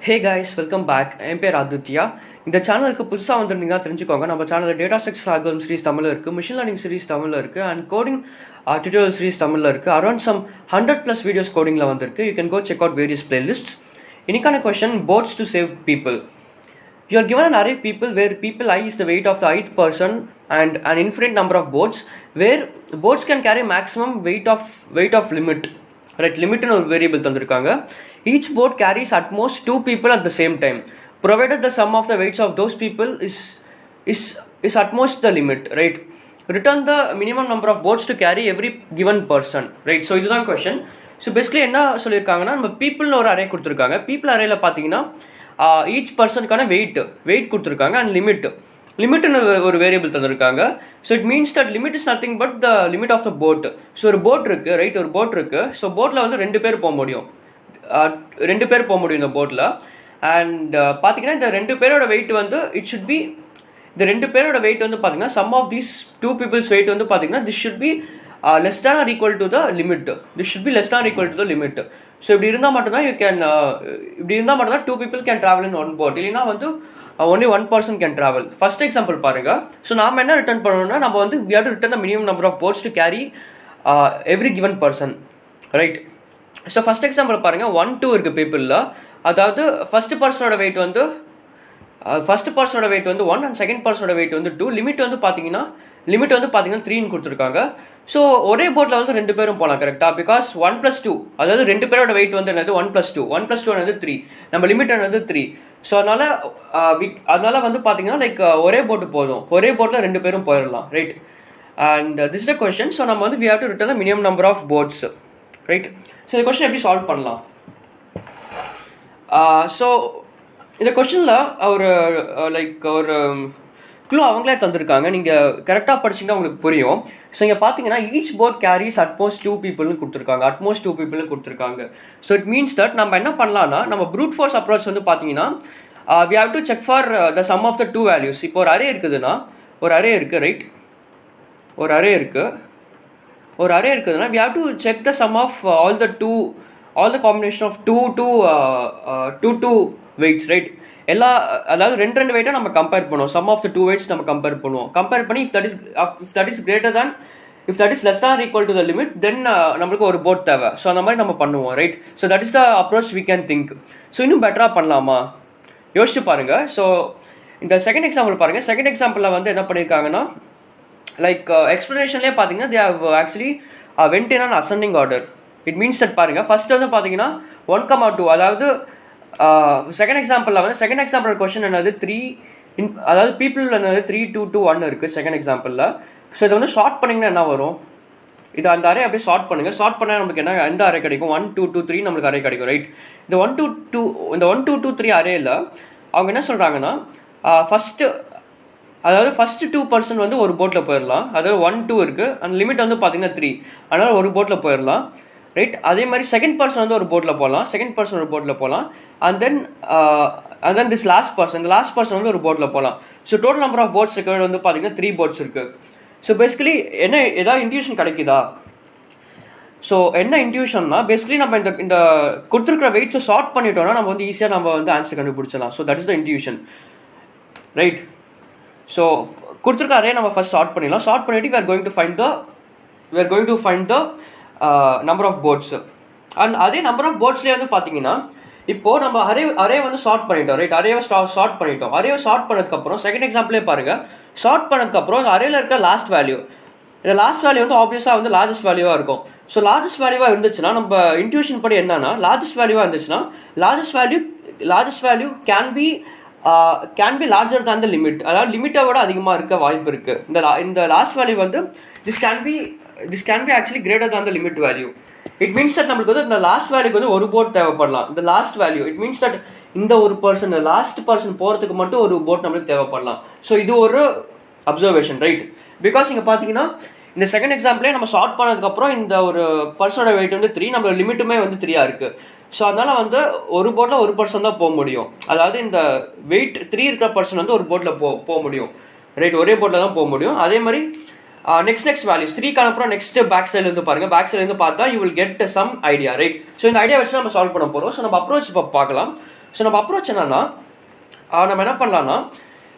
ஹே guys, welcome back. என் பேர் ஆதித்யா. இந்த சேனலுக்கு புதுசாக வந்திருந்தீங்கன்னா தெரிஞ்சுக்கோங்க. நம்ம சேனலில் டேட்டா ஸ்ட்ரக்சர் ஆல்கோரிதம் சீரிஸ் தமிழில் இருக்குது, மிஷின் லேர்னிங் சீரிஸ் தமிழில் இருக்குது, அண்ட் கோடிங் டியூட்டோரியல் சீரிஸ் தமிழில் இருக்குது. அரௌண்ட் சம் 100+ வீடியோஸ் கோடிங்கில் வந்திருக்கு. You can go check out various playlist. இன்னைக்கான question, boats to save people. You are given an array of people where people I is the weight of the ith person and an infinite number of boats where boats can carry maximum weight of limit. Right, limit in a variable தந்திருக்காங்க. Each boat carries at most 2 people at the same time, provided the sum of the weights of those people is at most the limit. Right, return the minimum number of boats to carry every given person. Right, so இதுதான் question. So basically என்ன சொல்லியிருக்காங்கன்னா, நம்ம பீப்புள்னு ஒரு array கொடுத்துருக்காங்க. People அரேல பார்த்தீங்கன்னா each பர்சனுக்கான weight கொடுத்துருக்காங்க அண்ட் லிமிட்னு ஒரு வேரியபிள் தந்திருக்காங்க. So it means that limit is nothing but the limit of the boat. So ஒரு போட் இருக்குது, ரைட், ஒரு போட் இருக்குது. ஸோ போட்டில் வந்து 2 பேர் போக முடியும் இந்த போட்டில். அண்ட் பார்த்தீங்கன்னா இந்த 2 பேரோட வெயிட் வந்து இட் ஷுட் பி, இந்த 2 பேரோட வெயிட் வந்து பார்த்தீங்கன்னா sum of these 2 people's weight வந்து பார்த்தீங்கன்னா this should be less than or equal to the limit. This should be less than or equal to the limit. So இப்படி இருந்தால் மட்டும்தான் you can இப்படி இருந்தால் மட்டும்தான் 2 people can travel in one boat. இல்லைன்னா வந்து only 1 person can travel. First example பாருங்க. So நாம என்ன ரிட்டர்ன் பண்ணணும்னா, நம்ம வந்து we have to return the minimum number of boats to carry every given person. Right. So first example பாருங்க. 1 2 இருக்கு பீப்புளில். அதாவது ஃபர்ஸ்ட் பர்சனோட வெயிட் வந்து 1 அண்ட் செகண்ட் பர்சனோட வெயிட் வந்து 2. லிமிட் வந்து பார்த்தீங்கன்னா 3ன்னு கொடுத்துருக்காங்க. ஸோ ஒரே போட்டில் வந்து 2 பேரும் போகலாம், கரெக்டாக? பிகாஸ் 1+2, அதாவது 2 பேரோட வெயிட் வந்து என்னது 1+2 என்னது 3, நம்ம லிமிட் என்னது 3. ஸோ அதனால வந்து பார்த்தீங்கன்னா லைக் ஒரே போட்டு போதும், ஒரே போட்டில் 2 பேரும் போயிடலாம், right? And this is the question. So நம்ம வந்து we have to return the minimum number of boats, right? So இந்த கொஸ்டின் எப்படி சால்வ் பண்ணலாம்? ஸோ இந்த கொஸ்டினில் ஒரு க்ளூ அவங்களே தந்திருக்காங்க. நீங்கள் கரெக்டாக படிச்சிங்கன்னா உங்களுக்கு புரியும். ஸோ இங்கே பார்த்தீங்கன்னா ஈச் போட் கேரிஸ் அட்மோஸ்ட் 2 பீப்புள்னு கொடுத்துருக்காங்க. ஸோ இட் மீன்ஸ் தட் நம்ம என்ன பண்ணலாம்னா, நம்ம ப்ரூட் ஃபோர்ஸ் அப்ரோச் வந்து பார்த்தீங்கன்னா we have to check for the sum of the 2 values. இப்போ ஒரு அரே இருக்குதுன்னா, ஒரு அரே இருக்குதுன்னா we have to check the sum of all the combination of 2 weights, right? அதாவது 2 வெயிட்டை நம்ம கம்பேர் பண்ணுவோம். சம் ஆஃப் த 2 வெயிட்ஸ் நம்ம கம்பேர் பண்ணி if that is greater than, if that is less than or equal to the limit, then நம்மளுக்கு ஒரு boat தேவை. So அந்த மாதிரி நம்ம பண்ணுவோம், right? So that is the approach we can think. So இன்னும் பெட்டராக பண்ணலாமா யோசிச்சு பாருங்க. ஸோ இந்த செகண்ட் எக்ஸாம்பிள் பாருங்க. செகண்ட் எக்ஸாம்பிளில் வந்து என்ன பண்ணியிருக்காங்கன்னா, லைக் எக்ஸ்பிளனேஷன்லேயே பார்த்தீங்கன்னா they have actually went in an ascending order. It means that பாருங்க, ஃபர்ஸ்ட் வந்து பார்த்தீங்கன்னா 1,2, அதாவது செகண்ட் எக்ஸாம்பிள் கொஸ்டின் என்னது 3, அதாவது பீப்புள் என்னது 3 2 2 1 இருக்குது செகண்ட் எக்ஸாம்பிளில். ஸோ இதை வந்து ஷார்ட் பண்ணிங்கன்னா என்ன வரும்? இது அந்த அரே அப்படியே ஷார்ட் பண்ணால் நமக்கு என்ன, எந்த அரே கிடைக்கும்? 1 2 2 3 நம்மளுக்கு அரே கிடைக்கும், ரைட்? இந்த 1 2 2 3 அரேயில் அவங்க என்ன சொல்கிறாங்கன்னா, ஃபஸ்ட்டு 2 பர்சன் வந்து ஒரு போட்டில் போயிடலாம். அதாவது 1 2 இருக்குது, அந்த லிமிட் வந்து பார்த்தீங்கன்னா 3, அதனால் ஒரு போட்டில் போயிடலாம், ரைட்? அதே மாதிரி செகண்ட் பர்சன் வந்து ஒரு போட்டில் போகலாம். And then this last person வந்து ஒரு போட்டில் போகலாம். So total number of boats இருக்கிறது வந்து பார்த்தீங்கன்னா 3 போட்ஸ் இருக்குது. ஸோ பேசிக்கலி ஏதாவது இன்ட்யூஷன் கிடைக்குதா? ஸோ என்ன இன்ட்யூஷன்னா, பேசிக்கலி நம்ம இந்த கொடுத்துருக்கிற வெயிட்ஸை ஷார்ட் பண்ணிட்டோம்னா நம்ம வந்து ஈஸியாக நம்ம வந்து ஆன்சர் கண்டுபிடிச்சலாம். So that is the intuition, right? So கொடுத்துருக்க அரே நம்ம ஃபர்ஸ்ட் ஷார்ட் பண்ணிடலாம். ஷார்ட் பண்ணிட்டு we are going to find the number of boats. And அதே நம்பர் ஆஃப் போட்ஸ்லேயே வந்து பார்த்தீங்கன்னா, இப்போது நம்ம அரே வந்து ஷார்ட் பண்ணிட்டோம், ரைட்? அரேவை ஷார்ட் பண்ணதுக்கப்புறம் செகண்ட் எக்ஸாம்பிளே பாருங்கள். ஷார்ட் பண்ணதுக்கப்புறம் அந்த அரேல இருக்க லாஸ்ட் வேல்யூ வந்து ஆப்வியஸாக வந்து லார்ஜஸ்ட் வேல்யூவாக இருக்கும். ஸோ லார்ஜஸ்ட் வேல்யூவாக இருந்துச்சுன்னா, நம்ம இன்ட்யூஷன் படி என்னன்னா, largest value can be larger than the limit. அதாவது லிமிட்டை விட அதிகமாக இருக்க வாய்ப்பு இருக்குது. இந்த லாஸ்ட் வேல்யூ வந்து this can be actually greater than the limit value. It means that நம்மளுக்கு வந்து இந்த லாஸ்ட் வேல்யூக்கு வந்து ஒரு போட் தேவைப்படலாம். இந்த last value it means that இந்த ஒரு பர்சன், லாஸ்ட் பர்சன் போகிறதுக்கு மட்டும் ஒரு போட் நம்மளுக்கு தேவைப்படலாம். ஸோ இது ஒரு அப்சர்வேஷன், ரைட்? பிகாஸ் இங்கே பார்த்தீங்கன்னா இந்த செகண்ட் எக்ஸாம்பிளே நம்ம ஷார்ட் பண்ணதுக்கப்புறம் இந்த ஒரு பர்சனோட வெயிட் வந்து 3, நம்மளோட லிமிட்டுமே வந்து 3 இருக்குது. ஸோ அதனால் வந்து ஒரு போட்டில் ஒரு பர்சன் தான் போக முடியும். அதாவது இந்த வெயிட் 3 இருக்கிற பர்சன் வந்து ஒரு போட்டில் போக முடியும், ரைட்? ஒரே போட்டில் தான் போக முடியும். அதே மாதிரி நெக்ஸ்ட் வேல்யூஸ் 3க்கு அப்புறம் நெக்ஸ்ட் பேக் சைட்லேருந்து பாருங்கள். பார்த்தா you will get some idea, right? So இந்த ஐடியா வச்சு நம்ம சால்வ் பண்ண போகிறோம். ஸோ நம்ம அப்ரோச் இப்போ பார்க்கலாம். ஸோ நம்ம அப்ரோச் என்னன்னா நம்ம என்ன பண்ணலாம்னா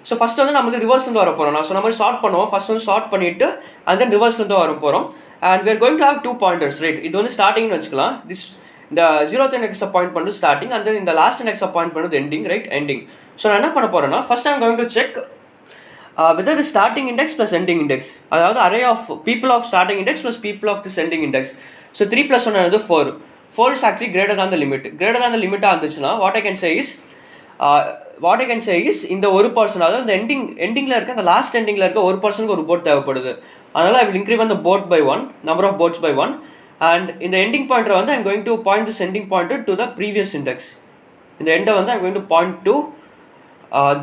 ஸோ ஃபஸ்ட் வந்து நம்ம வந்து ரிவர்ஸ்லேருந்து வர போகிறோம். நான் சொன்ன மாதிரி ஷார்ட் பண்ணுவோம். ஃபஸ்ட் வந்து ஷார்ட் பண்ணிவிட்டு அண்ட் தென் ரிவர்ஸ்லேருந்து வர போகிறோம். And we are going to have 2 pointers, right? இது வந்து ஸ்டார்டிங்னு வச்சுக்கலாம். இந்த 0th index பாயிண்ட் பண்ணுறது ஸ்டார்டிங் அண்ட் தென் இந்த லாஸ்ட் index பாயிண்ட் பண்ணுறது எண்டிங், ரைட்? எண்டிங். ஸோ நான் என்ன பண்ண போகிறேன்னா first I'm going to check whether the starting index plus ending index, அதாவது array of people of starting index plus people of this ending index. So 3 plus 1 is 4. 4 is actually greater than the limit. Greater than the limit இருந்துச்சுன்னா what I can say is இந்த ஒரு person, அதாவது இந்த எண்டிங்ல இருக்க அந்த last எண்டிங்ல இருக்க ஒரு பர்சனுக்கு ஒரு போட் தேவைப்படுது. அதனால I will increment the boat by 1, number of boats by 1, and இந்த ending pointer வந்து I'm going to point this ending pointer to the previous index. இந்த எண்டை வந்து I'm going to point to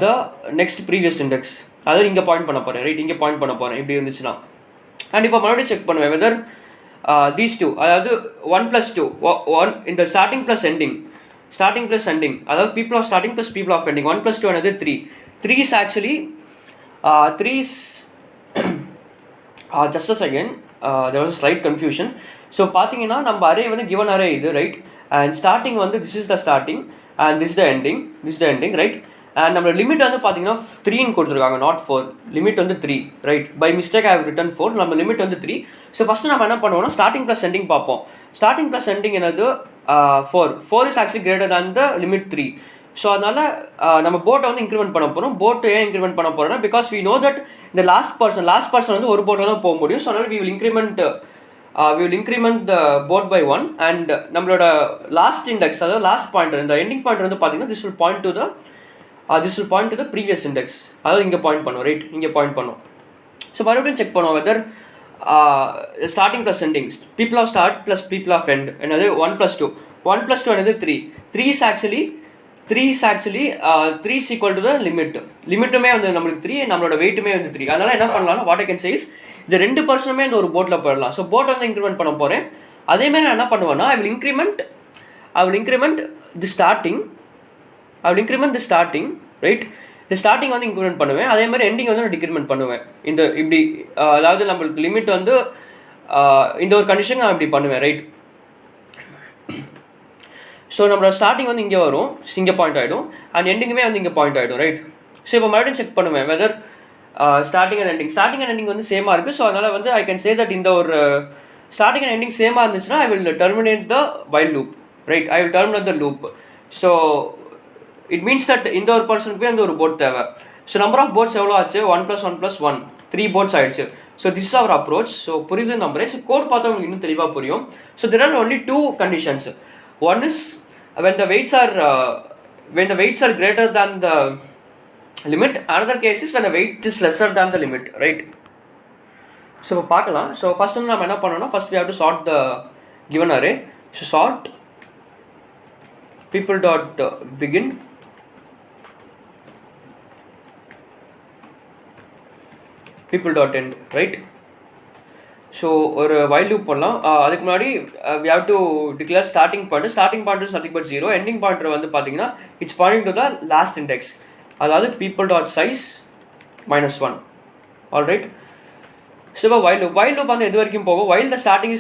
the next previous index. அதாவது இங்கே point பண்ண போகிறேன், right? இங்கே point பண்ண போகிறேன் இப்படி இருந்துச்சுன்னா. அண்ட் இப்போ மறுபடியும் செக் பண்ணுவேன் வெதர் தீஸ் டூ, அதாவது 1 + 2, 1 இந்த ஸ்டார்டிங் ப்ளஸ் எண்டிங், அதாவது people of starting plus people of ending. 1 + 2 another 3. 3 is actually 3 is just a second, there was a slight confusion. So பார்த்தீங்கன்னா நம்ம அரே வந்து given array இது, ரைட்? அண்ட் ஸ்டார்டிங் வந்து this is the starting and this is the ending, right? And நம்ம limit வந்து பார்த்தீங்கன்னா 3ன்னு கொடுத்துருக்காங்க, நாட் 4. லிமிட் வந்து 3, right? By mistake I have written 4. நம்ம லிமிட் வந்து 3. ஸோ ஃபஸ்ட்டு நம்ம என்ன பண்ணுவோம்னா ஸ்டார்டிங் ப்ளஸ் எண்டிங் பார்ப்போம். ஸ்டார்டிங் ப்ளஸ் எண்டிங் என்னது 4. 4 is actually greater than the limit 3. So அதனால நம்ம போட்டை வந்து இன்க்ரிமெண்ட் பண்ண போகிறோம். போட்டு ஏன் இன்க்ரிமெண்ட் பண்ண போகிறோம்னா பிகாஸ் வி நோ தட் இந்த லாஸ்ட் பர்சன் வந்து ஒரு போட்டில் தான் போக முடியும். ஸோ அதனால we will increment the boat by 1 and நம்மளோட லாஸ்ட் இண்டெக்ஸ், அதாவது லாஸ்ட் பாயிண்டர், இந்த எண்டிங் பாயிண்டர் வந்து பார்த்தீங்கன்னா this will point to the previous index. அதாவது இங்கே பாயிண்ட் பண்ணும், ரைட்? இங்கே பாயிண்ட் பண்ணும். ஸோ மறுபடியும் செக் பண்ணுவோம் whether starting plus ending, people of start plus people of end என்னது 1 + 2. 1 + 2 என்னது 3. 3 is actually 3 is equal to the லிமிட்டுமே வந்து நம்மளுக்கு 3, நம்மளோட வெயிட்டுமே வந்து 3. அதனால என்ன பண்ணலாம்னா what I can say is இந்த 2 பர்சனுமே இந்த ஒரு போட்டில் போயிடலாம். ஸோ போட் வந்து இன்க்ரிமெண்ட் பண்ண போகிறேன். அதேமாதிரி நான் என்ன பண்ணுவேன்னா I will increment the starting, right? இந்த ஸ்டார்டிங் வந்து இன்க்ரிமெண்ட் பண்ணுவேன். அதே மாதிரி எண்டிங் வந்து நான் டிக்ரிமெண்ட் பண்ணுவேன். இந்த இப்படி அதாவது நம்மளுக்கு லிமிட் வந்து இந்த ஒரு கண்டிஷன் நான் இப்படி பண்ணுவேன், ரைட்? ஸோ நம்மளோட ஸ்டார்டிங் வந்து இங்கே வரும், இங்கே பாயிண்ட் ஆகிடும், அண்ட் எண்டிங்குமே வந்து இங்கே பாயிண்ட் ஆகிடும், ரைட்? ஸோ இப்போ மறுபடியும் செக் பண்ணுவேன் வெதர் ஸ்டார்டிங் அண்ட் எண்டிங் வந்து சேமாக இருக்குது. ஸோ அதனால் வந்து ஐ கேன் சே தட் இந்த ஒரு ஸ்டார்டிங் அண்ட் எண்டிங் சேமாக இருந்துச்சுன்னா I will terminate the while loop, right? I will terminate the loop. So it means that இந்த ஒரு பர்சனுக்கு வந்து ஒரு போட் தேவை. ஸோ நம்பர் ஆஃப் போட்ஸ் எவ்வளோ ஆச்சு? 1 + 1 + 1, 3 போட்ஸ் ஆயிடுச்சு. So this is our approach. So புரியுது நம்பரே. ஸோ கோட் பார்த்தா உங்களுக்கு இன்னும் தெளிவாக புரியும். So there are only 2 conditions. One is when the weights are greater than the limit. Another case is when the weight is lesser than the limit, right? So இப்போ பார்க்கலாம். So first வந்து நம்ம என்ன பண்ணணும்னா first we have to sort the given array. So sort people dot begin people dot end, right? So ஒரு while loop பண்ணலாம். அதுக்கு முன்னாடி we have to declare starting pointer is nothing but 0. ending pointer வந்து பார்த்தீங்கன்னா it's pointing to the last index, அதாவது people dot size -1. alright? So இப்போ while loop வந்து எது வரைக்கும் போகும்? while the starting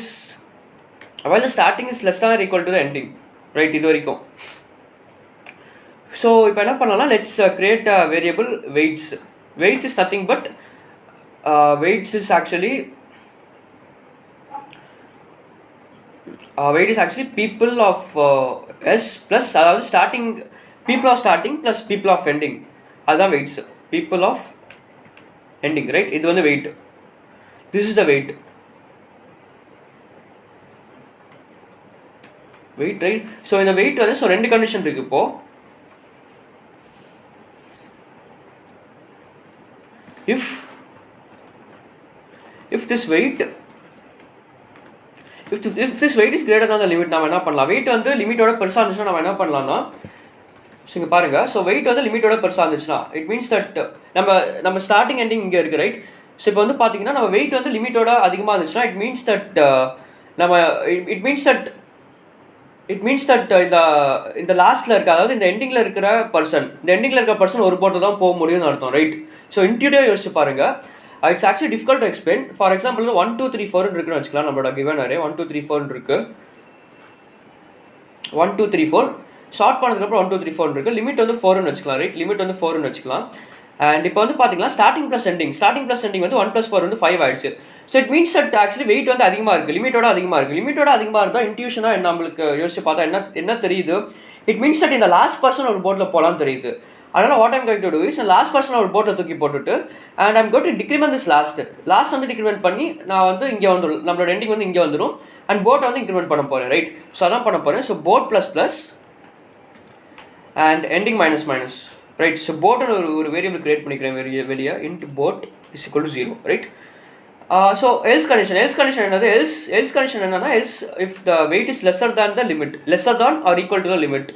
is less than or equal to the ending, right? இது வரைக்கும். ஸோ இப்போ என்ன பண்ணலாம்? Let's create a variable weights. Weights is nothing but weight is actually people of s plus அதாவது people of starting plus people of ending. அதுதான் weights. people of ending, right? இது வந்து weight. this is the weight, right? so இந்த weight வந்து so ரெண்டு condition இருக்கு. இப்போ if this weight is greater than the limit, நாம என்ன பண்ணலாம்? weight வந்து லிமிட்டோட பெருசா இருந்துச்சுன்னா நம்ம என்ன பண்ணலாம்னா இங்க பாருங்க. ஸோ வெயிட் வந்து லிமிட்டோட பெருசா இருந்துச்சுன்னா இட் மீன்ஸ் தட் நம்ம ஸ்டார்டிங் எண்டிங் இங்கே இருக்கு, ரைட்? ஸோ இப்போ வந்து பார்த்தீங்கன்னா நம்ம வெயிட் வந்து லிமிட்டோட அதிகமாக இருந்துச்சுன்னா இட் மீன்ஸ் தட் இந்த லாஸ்ட்ல இருக்க, அதாவது இந்த எண்டிங்ல இருக்கிற பர்சன் ஒரு போட்டு தான் போக முடியும்னு அர்த்தம், ரைட்? ஸோ இன்டியூட்டிவா யோசிச்சு பாருங்க. It's actually difficult to explain. For example 1 2 3 4 இருக்குன்னு வச்சுக்கலாம். நம்மளோட கிவன் அரே 1 2 3 4 இருக்கு. 1 2 3 4. ஷார்ட் பண்ணதுக்கப்புறம் 1 2 3 4 இருக்குது. லிமிட் வந்து 4ன்னு வச்சுக்கலாம், ரைட்? லிமிட் வந்து 4ன்னு வச்சுக்கலாம். அண்ட் இப்போ வந்து பார்த்தீங்கன்னா ஸ்டார்டிங் ப்ளஸ் எண்டிங் வந்து 1 + 4 வந்து 5 ஆயிடுச்சு. So it means that actually weight வந்து அதிகமாக இருக்குது, லிமிட்டோட அதிகமாக இருக்குது. லிமிட்டோட அதிகமாக இருந்தால் இன்ட்யூஷனாக நம்மளுக்கு யோசிச்சு பார்த்தா என்ன தெரியுது? இட் மீன்ஸ் தட் இந்த லாஸ்ட் பர்சன் ஒரு போட்டில் போகலான்னு தெரியுது. அதனால் what I'm going to to is last person ஒரு போட்டில் தூக்கி போட்டுட்டு and I'm going to decrement this last வந்து டிக்ரிமெண்ட் பண்ணி நான் வந்து இங்கே வந்துடும், நம்மளோட எண்டிங் வந்து இங்கே வந்துடும். அண்ட் போட்டை வந்து இன்க்ரிமெண்ட் பண்ண போகிறேன், ரைட்? ஸோ அதான் பண்ண போகிறேன். So boat plus and ending minus, right? So போட்டோட ஒரு வேரியபிள் கிரியேட் பண்ணிக்கிறேன் வெளியே into boat is equal to 0, right? So else condition என்னது? எல்ஸ் கண்டிஷன் என்னன்னா else if the weight is lesser than the limit, lesser than or equal to the limit.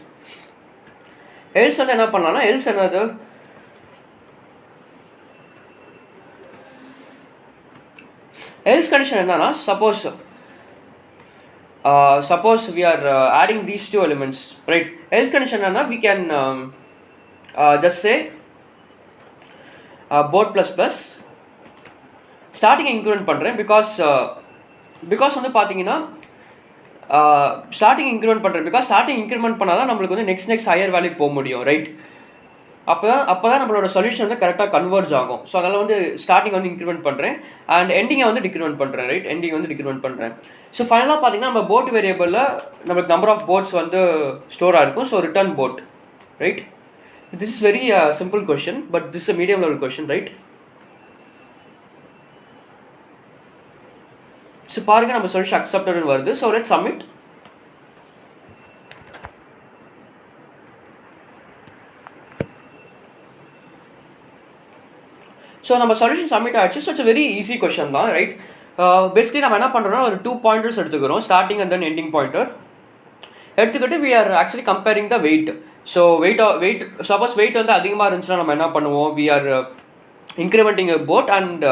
Else வந்து என்ன பண்ணலாம்னா else என்னது? Else condition என்னன்னா suppose we are adding these two elements, right? Else condition na we can just say both plus starting increment பண்றேன் because வந்து பாத்தீங்கன்னா starting increment பண்ணுறேன். Because starting increment பண்ணால் தான் நம்மளுக்கு வந்து நெக்ஸ்ட் ஹையர் வேல்யூ போக முடியும், ரைட்? அப்போ தான் நம்மளோட சொல்யூஷன் வந்து கரெக்டாக கன்வர்ஜ் ஆகும். ஸோ அதனால் வந்து ஸ்டார்டிங் வந்து இன்க்ரிமெண்ட் பண்ணுறேன் அண்ட் எண்டிங்கை வந்து டிக்ரிமெண்ட் பண்ணுறேன், ரைட்? எண்டிங் வந்து டிக்ரிமெண்ட் பண்ணுறேன். ஸோ ஃபைனலாக பார்த்தீங்கன்னா நம்ம போட் வேரியபிளில் நம்மளுக்கு நம்பர் ஆஃப் போட்ஸ் வந்து ஸ்டோராக இருக்கும். So return boat, right? This is very simple question, but this is medium level question, right? So பாருங்க நம்ம சொல்யூஷன் அக்செப்டட்னு வருது. So let's submit. ஸோ நம்ம சொல்யூஷன் சப்மிட் ஆயிடுச்சு. So it's very easy question தான், ரைட்? பேசிக்கலி நம்ம என்ன பண்ணுறோம்னா ஒரு 2 பாயிண்டர்ஸ் எடுத்துக்கிறோம், starting and then ending pointer எடுத்துக்கிட்டு we are actually comparing the weight. So weight suppose weight வந்து அதிகமாக இருந்துச்சுன்னா நம்ம என்ன பண்ணுவோம்? we are incrementing a boat and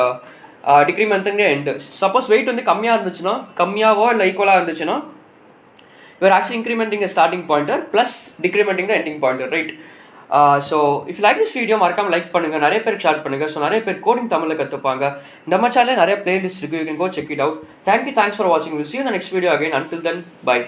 decrementing end. Suppose weight வந்து கம்மியாவோ இல்லை ஈக்குவலாக இருந்துச்சுன்னா we are actually incrementing a starting pointer plus decrementing the ending pointer, right? So if like this video மறக்காம லைக் பண்ணுங்கள், நிறைய பேருக்கு ஷேர் பண்ணுங்கள். ஸோ நிறைய பேர் கோடிங் தமிழில் கற்றுப்பாங்க. நம்ம சேனலில் நிறைய பிளேலிஸ்ட் இருக்குது, you can go check it out. Thanks for வாட்சிங். Will see you in the next video again. Until then, bye.